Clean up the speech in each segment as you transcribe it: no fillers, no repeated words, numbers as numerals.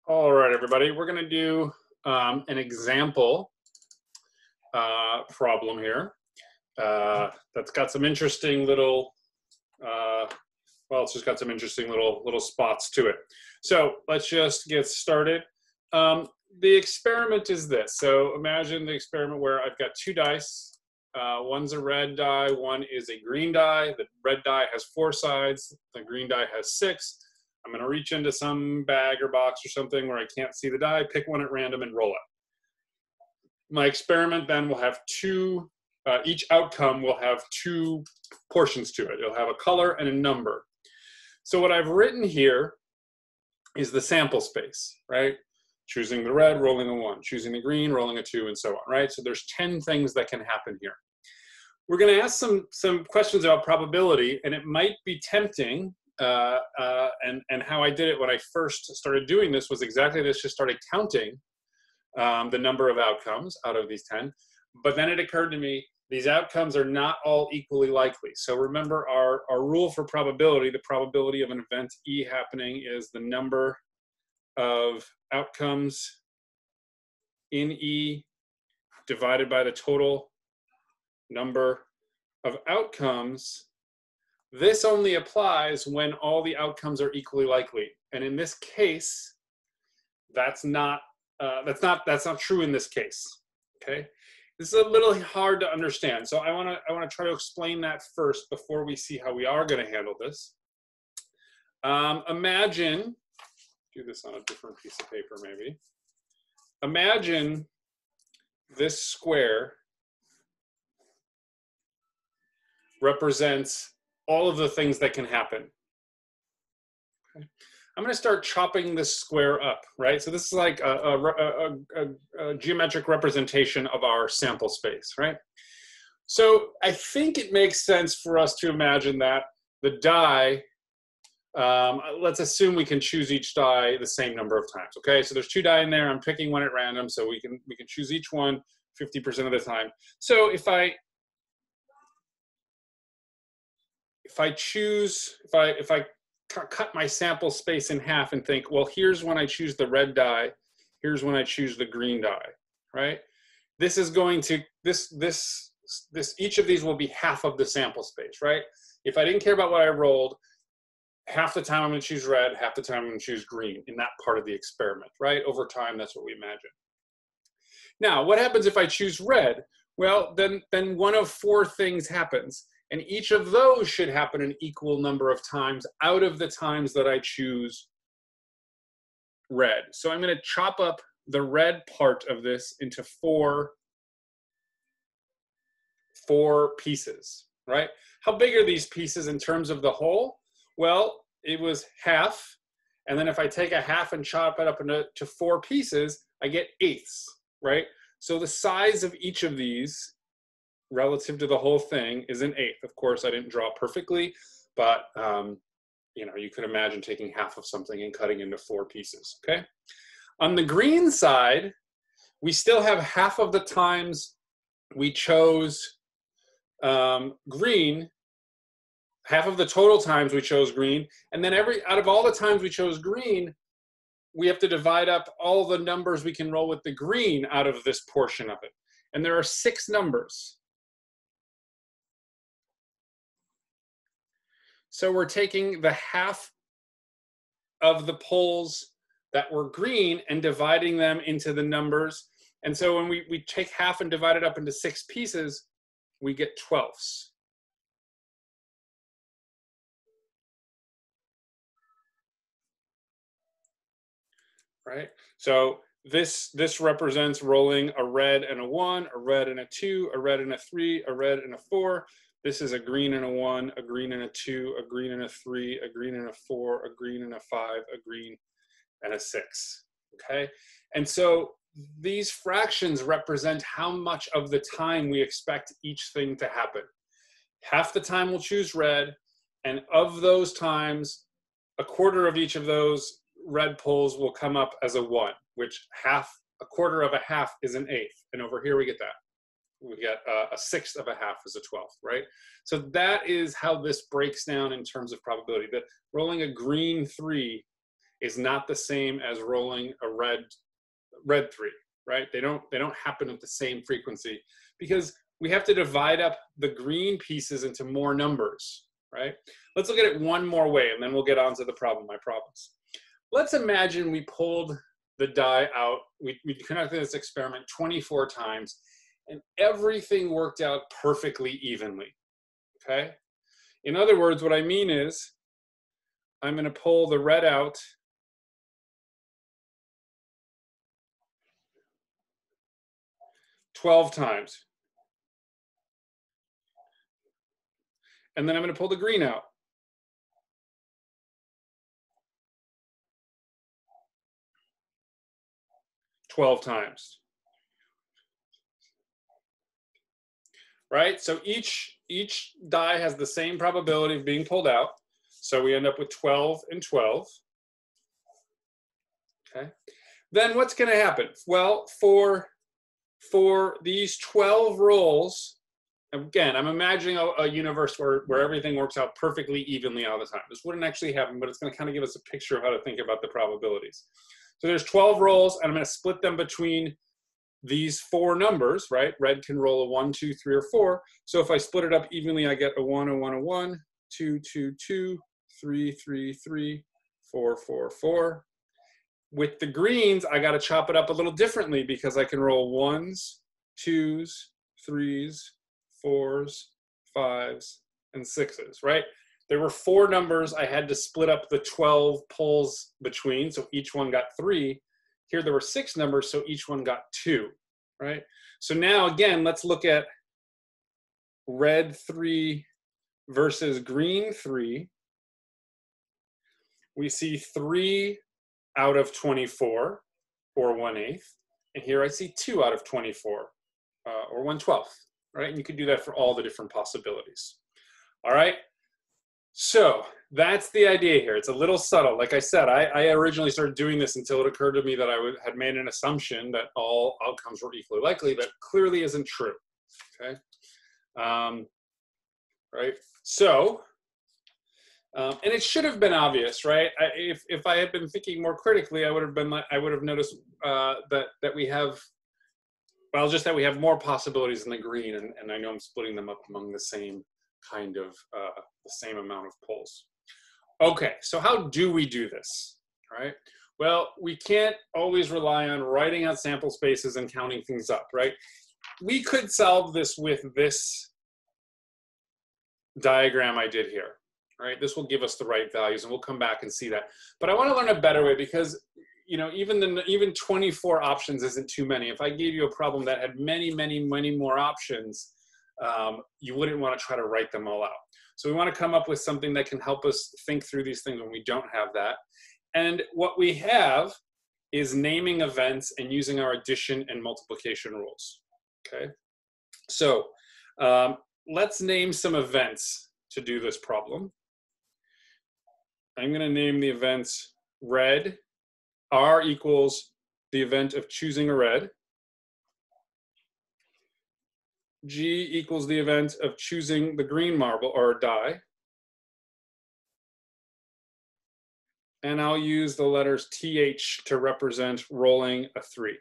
All right, everybody, we're going to do an example problem here that's got some interesting little, well, it's just got some interesting little spots to it. So let's just get started. The experiment is this. So imagine the experiment where I've got two dice. One's a red die, one is a green die. The red die has 4 sides, the green die has 6. I'm going to reach into some bag or box or something where I can't see the die, pick one at random and roll it. My experiment then will have each outcome will have 2 portions to it. It'll have a color and a number. So what I've written here is the sample space, right? Choosing the red, rolling a 1, choosing the green, rolling a 2, and so on, right? So there's 10 things that can happen here. We're going to ask some questions about probability, and it might be tempting. And how I did it when I first started doing this was exactly this, just started counting the number of outcomes out of these 10. But then it occurred to me, these outcomes are not all equally likely. So remember our rule for probability, the probability of an event E happening is the number of outcomes in E divided by the total number of outcomes. This only applies when all the outcomes are equally likely, and in this case, that's not true in this case. Okay, this is a little hard to understand, so I want to try to explain that first before we see how we are going to handle this. Imagine, do this on a different piece of paper maybe. Imagine this square represents all of the things that can happen. Okay. I'm going to start chopping this square up, right? So this is like a geometric representation of our sample space, right? So I think it makes sense for us to imagine that the die, let's assume we can choose each die the same number of times, okay? So there's 2 die in there. I'm picking one at random, so we can choose each one 50% of the time. So if I cut my sample space in half and think, well, here's when I choose the red die, here's when I choose the green die, right? This is going to, each of these will be half of the sample space, right? If I didn't care about what I rolled, half the time I'm going to choose red, half the time I'm going to choose green in that part of the experiment, right? Over time, that's what we imagine. Now, what happens if I choose red? Well, then one of 4 things happens. And each of those should happen an equal number of times out of the times that I choose red. So I'm going to chop up the red part of this into 4 pieces, right? How big are these pieces in terms of the whole? Well, it was half. And then if I take a half and chop it up into 4 pieces, I get 1/8, right? So the size of each of these relative to the whole thing is 1/8. Of course, I didn't draw perfectly, but you know, you could imagine taking half of something and cutting into 4 pieces, okay? On the green side, we still have half of the times we chose green, half of the total times we chose green, and then out of all the times we chose green, we have to divide up all the numbers we can roll with the green out of this portion of it. And there are 6 numbers. So we're taking the half of the poles that were green and dividing them into the numbers. And so when we take half and divide it up into 6 pieces, we get 12ths. Right? So this represents rolling a red and a 1, a red and a 2, a red and a 3, a red and a 4. This is a green and a 1, a green and a 2, a green and a 3, a green and a 4, a green and a 5, a green and a 6, okay? And so these fractions represent how much of the time we expect each thing to happen. Half the time we'll choose red, and of those times, a quarter of each of those red poles will come up as a 1, which a quarter of a half is 1/8. And over here we get that. We get a 1/6 of a half is a 12th, right? So that is how this breaks down in terms of probability. That rolling a green 3 is not the same as rolling a red 3, right? They don't happen at the same frequency because we have to divide up the green pieces into more numbers, right? Let's look at it one more way and then we'll get on to the problem, I promise. Let's imagine we pulled the die out, we conducted this experiment 24 times and everything worked out perfectly evenly, okay? In other words, what I mean is I'm going to pull the red out $12 times. And then I'm going to pull the green out. $12 times. Right? So each die has the same probability of being pulled out. So we end up with 12 and 12. Okay. Then what's going to happen? Well, for these 12 rolls, again, I'm imagining a universe where everything works out perfectly evenly all the time. This wouldn't actually happen, but it's going to kind of give us a picture of how to think about the probabilities. So there's 12 rolls, and I'm going to split them between these 4 numbers, right? Red can roll a 1, 2, 3, or 4. So if I split it up evenly, I get a 1, a 1, a 1, 2, 2, 2, 3, 3, 3, 4, 4, 4. With the greens, I got to chop it up a little differently because I can roll 1s, 2s, 3s, 4s, 5s, and 6s, right? There were 4 numbers I had to split up the 12 pulls between, so each one got 3. Here there were 6 numbers, so each one got 2, right? So now again, let's look at red 3 versus green 3. We see 3 out of 24, or 1/8. And here I see 2 out of 24, or 1/12, right? And you could do that for all the different possibilities. All right? So that's the idea here. It's a little subtle. Like I said, I originally started doing this until it occurred to me that I had made an assumption that all outcomes were equally likely. That clearly isn't true, okay? Right? So, and it should have been obvious, right? If I had been thinking more critically, I would have noticed that we have, well, just that we have more possibilities in the green, and I know I'm splitting them up among the same kind of, the same amount of pulls. Okay, so how do we do this, right? Well, we can't always rely on writing out sample spaces and counting things up, right? We could solve this with this diagram I did here, right? This will give us the right values, and we'll come back and see that. But I want to learn a better way because, you know, even 24 options isn't too many. If I gave you a problem that had many, many, many more options, you wouldn't want to try to write them all out. So we want to come up with something that can help us think through these things when we don't have that. And what we have is naming events and using our addition and multiplication rules, okay? So let's name some events to do this problem. I'm going to name the events red. R equals the event of choosing a red. G equals the event of choosing the green marble or die. And I'll use the letters TH to represent rolling a 3.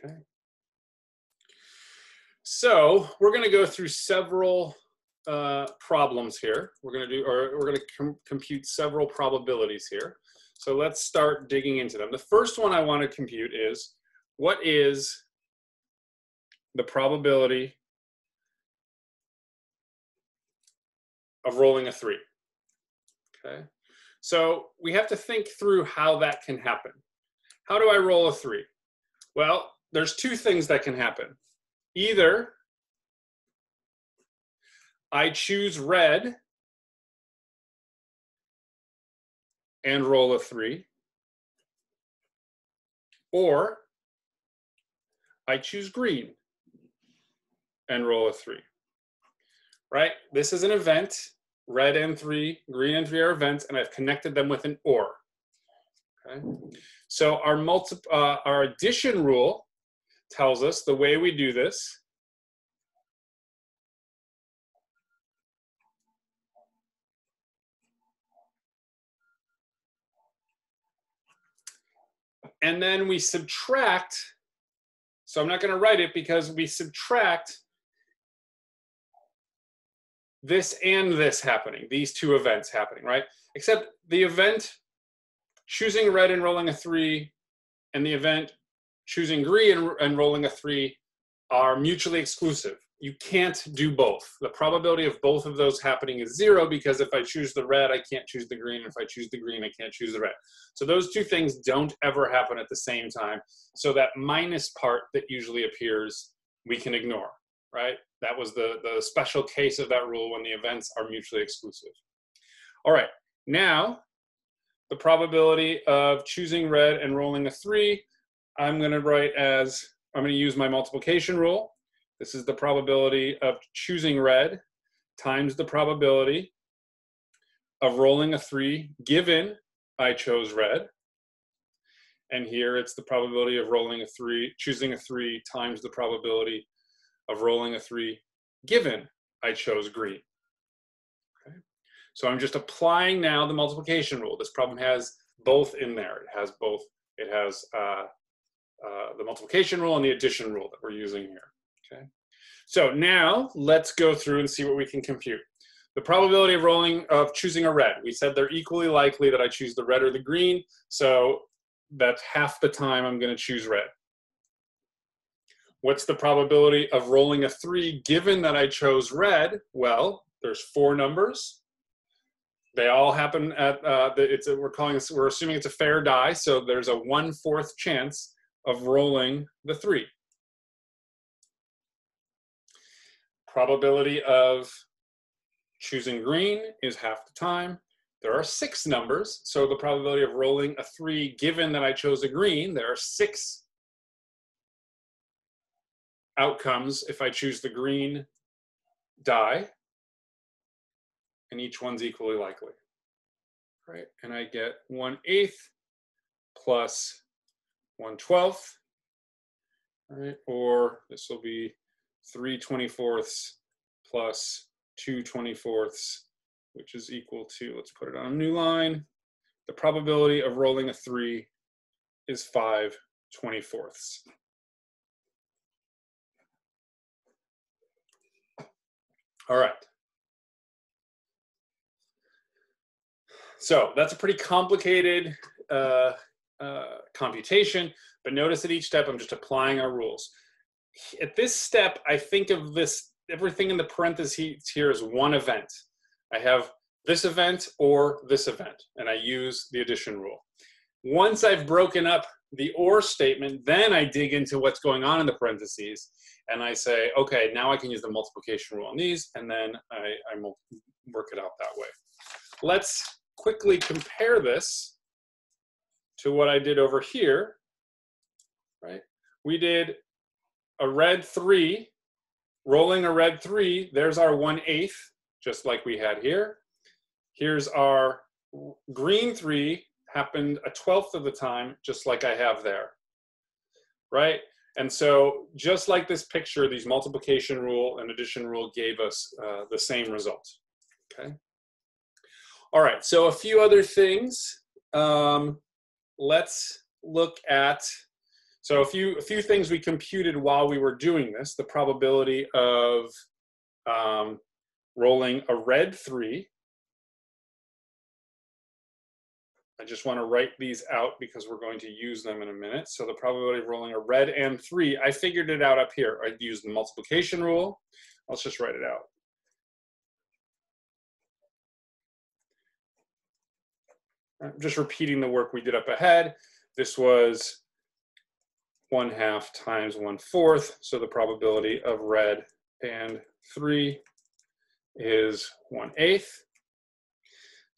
Okay. So we're going to go through several problems here. We're going to compute several probabilities here. So let's start digging into them. The first one I want to compute is, what is the probability of rolling a 3? Okay. So we have to think through how that can happen. How do I roll a 3? Well, there's 2 things that can happen. Either I choose red and roll a 3, or I choose green and roll a 3, right? This is an event. Red and 3, green and 3 are events, and I've connected them with an or. Okay? So our addition rule tells us the way we do this And then we subtract. So I'm not going to write it because we subtract this and this happening, these two events happening, right? Except the event choosing red and rolling a 3 and the event choosing green and rolling a 3 are mutually exclusive. You can't do both. The probability of both of those happening is 0 because if I choose the red, I can't choose the green. If I choose the green, I can't choose the red. So those two things don't ever happen at the same time. So that minus part that usually appears, we can ignore, right? That was the special case of that rule when the events are mutually exclusive. All right, now the probability of choosing red and rolling a 3, I'm going to write as, I'm going to use my multiplication rule. This is the probability of choosing red times the probability of rolling a 3 given I chose red. And here it's the probability of rolling a 3, choosing a 3 times the probability of rolling a 3 given I chose green. Okay. So I'm just applying now the multiplication rule. This problem has both in there. It has both. It has the multiplication rule and the addition rule that we're using here. Okay. So now let's go through and see what we can compute. The probability of choosing a red. We said they're equally likely that I choose the red or the green. So that's half the time I'm going to choose red. What's the probability of rolling a 3 given that I chose red? Well, there's 4 numbers. They all happen at, we're assuming it's a fair die, so there's a 1/4 chance of rolling the 3. Probability of choosing green is half the time. There are 6 numbers, so the probability of rolling a 3 given that I chose a green, there are 6 outcomes if I choose the green die, and each one's equally likely, right? And I get 1/8 plus 1/12, right? Or this will be 3/24 plus 2/24, which is equal to, let's put it on a new line. The probability of rolling a 3 is 5/24. All right. So that's a pretty complicated computation, but notice at each step I'm just applying our rules. At this step, I think of this, everything in the parentheses here is one event. I have this event or this event, and I use the addition rule. Once I've broken up the or statement, then I dig into what's going on in the parentheses, and I say, okay, now I can use the multiplication rule on these, and then I work it out that way. Let's quickly compare this to what I did over here, right? We did a red 3, rolling a red 3, there's our 1/8, just like we had here. Here's our green 3, happened a 1/12 of the time, just like I have there, right? And so just like this picture, these multiplication rule and addition rule gave us the same result, okay? All right, so a few other things. Let's look at, so a few things we computed while we were doing this. The probability of rolling a red 3. I just want to write these out because we're going to use them in a minute. So the probability of rolling a red and 3, I figured it out up here. I used the multiplication rule. Let's just write it out. I'm just repeating the work we did up ahead. This was 1/2 times 1/4. So the probability of red and 3 is 1/8.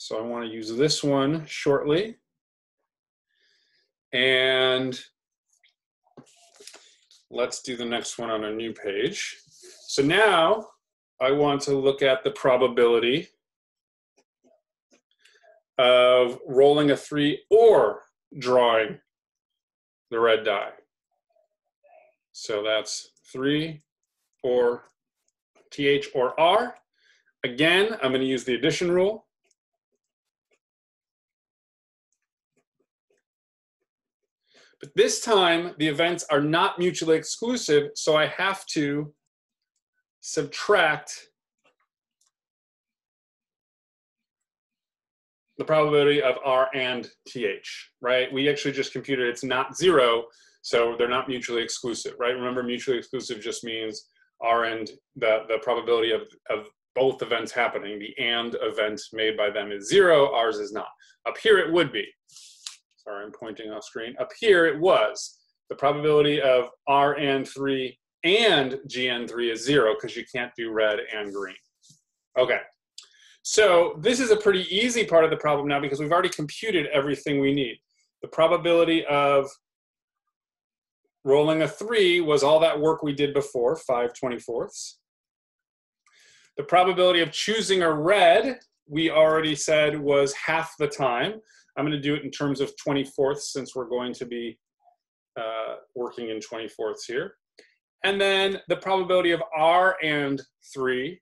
So I want to use this one shortly. And let's do the next one on a new page. So now I want to look at the probability of rolling a 3 or drawing the red die. So that's 3 or TH or R. Again, I'm going to use the addition rule. But this time, the events are not mutually exclusive, so I have to subtract the probability of R and TH, right? We actually just computed it's not 0, so they're not mutually exclusive, right? Remember, mutually exclusive just means R and the probability of both events happening. The and event made by them is 0, ours is not. Up here it would be. Sorry, I'm pointing off screen. Up here it was. The probability of R and 3 and GN3 is 0 because you can't do red and green. Okay. So this is a pretty easy part of the problem now because we've already computed everything we need. The probability of rolling a 3 was all that work we did before, 5/24. The probability of choosing a red, we already said, was half the time. I'm going to do it in terms of 24ths since we're going to be working in 24ths here. And then the probability of R and 3,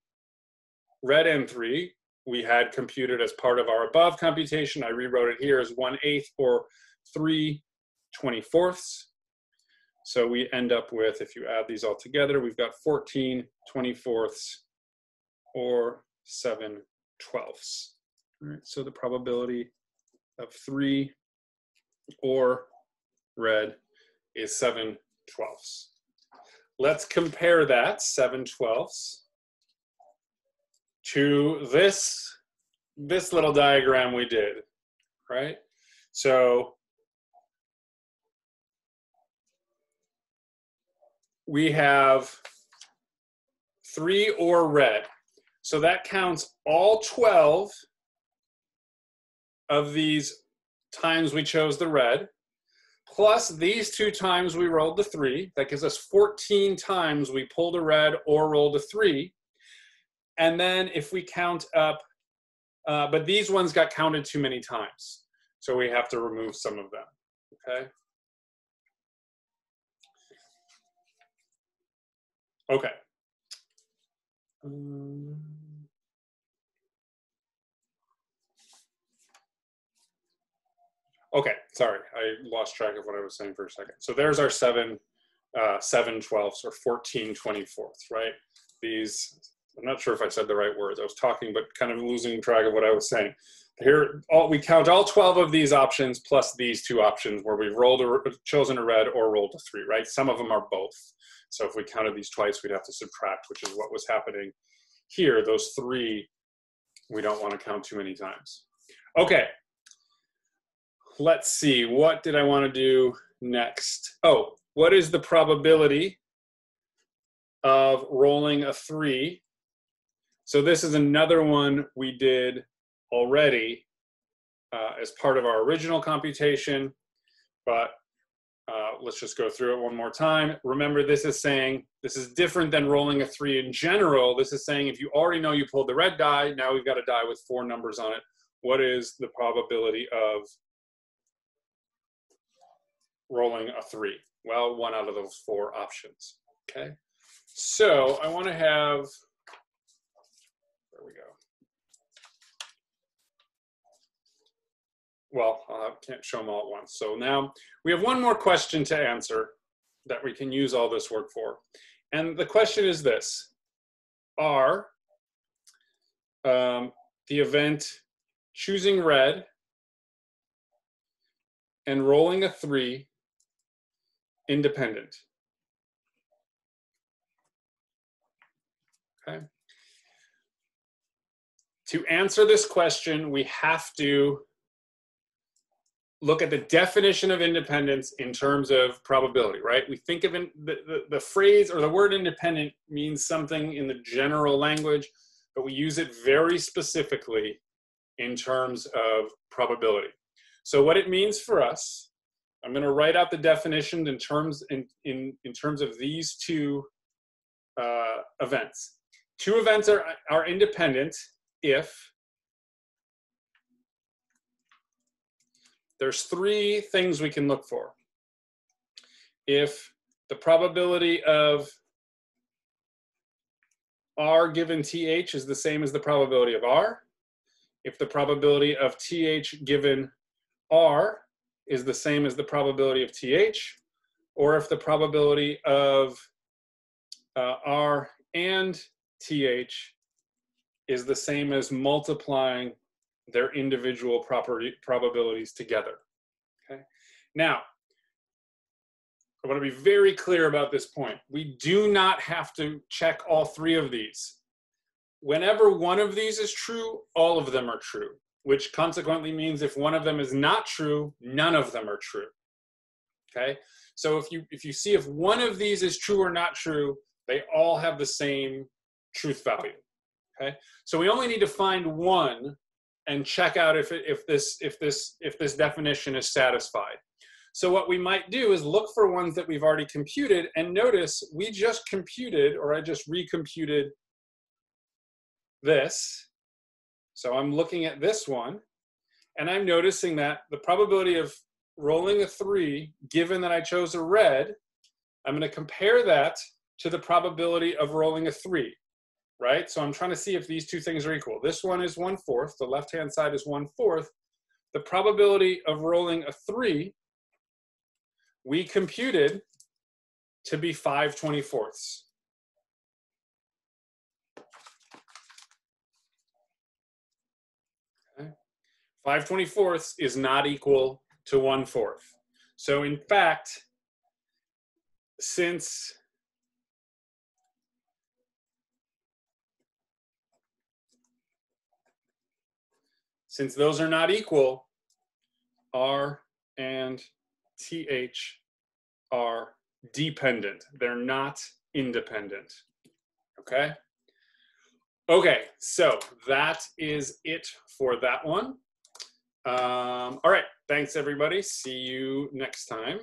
red and 3, we had computed as part of our above computation. I rewrote it here as 1/8 or 3/24. So we end up with, if you add these all together, we've got 14/24 or 7/12. All right, so the probability of 3 or red is 7/12. Let's compare that 7/12 to this little diagram we did, right? So we have 3 or red. So that counts all 12 of these times we chose the red, plus these 2 times we rolled the 3. That gives us 14 times we pulled a red or rolled a 3. And then if we count up, but these ones got counted too many times. So we have to remove some of them, okay? Okay. Okay, sorry, I lost track of what I was saying for a second. So there's our 7/12 or 14/24, right? These, I'm not sure if I said the right words. I was talking, but kind of losing track of what I was saying. Here, we count all 12 of these options plus these 2 options where we've chosen a red or rolled a 3, right? Some of them are both. So if we counted these twice, we'd have to subtract, which is what was happening here. Those 3, we don't want to count too many times. Okay. Let's see, what did I want to do next? Oh, what is the probability of rolling a 3? So this is another one we did already as part of our original computation, but let's just go through it one more time. Remember, this is saying, this is different than rolling a 3 in general. This is saying if you already know you pulled the red die, now we've got a die with 4 numbers on it. What is the probability of rolling a 3? Well, 1 out of those 4 options, okay? So I want to have, there we go. Well, I can't show them all at once. So now we have one more question to answer that we can use all this work for. And the question is this: are the event choosing red and rolling a 3 independent? Okay. To answer this question, we have to look at the definition of independence in terms of probability, right? We think of the phrase or the word independent means something in the general language, but we use it very specifically in terms of probability. So what it means for us, I'm going to write out the definition in terms of these 2 events. 2 events are independent if there's 3 things we can look for. If the probability of R given TH is the same as the probability of R, if the probability of TH given R is the same as the probability of TH, or if the probability of R and TH is the same as multiplying their individual probabilities together. Okay. Now, I want to be very clear about this point. We do not have to check all three of these. Whenever one of these is true, all of them are true, which consequently means if one of them is not true, none of them are true. Okay? So if you see if one of these is true or not true, they all have the same truth value. Okay? So we only need to find one and check out if this definition is satisfied. So what we might do is look for ones that we've already computed, and notice we just computed, or I just recomputed this. So I'm looking at this one, and I'm noticing that the probability of rolling a 3, given that I chose a red, I'm going to compare that to the probability of rolling a 3, right? So I'm trying to see if these two things are equal. This one is 1/4. The left-hand side is 1/4. The probability of rolling a 3, we computed to be 5/24. Okay. 5/24 is not equal to 1/4. So in fact, since those are not equal, R and TH are dependent. They're not independent. Okay? Okay, so that is it for that one. All right, thanks everybody. See you next time.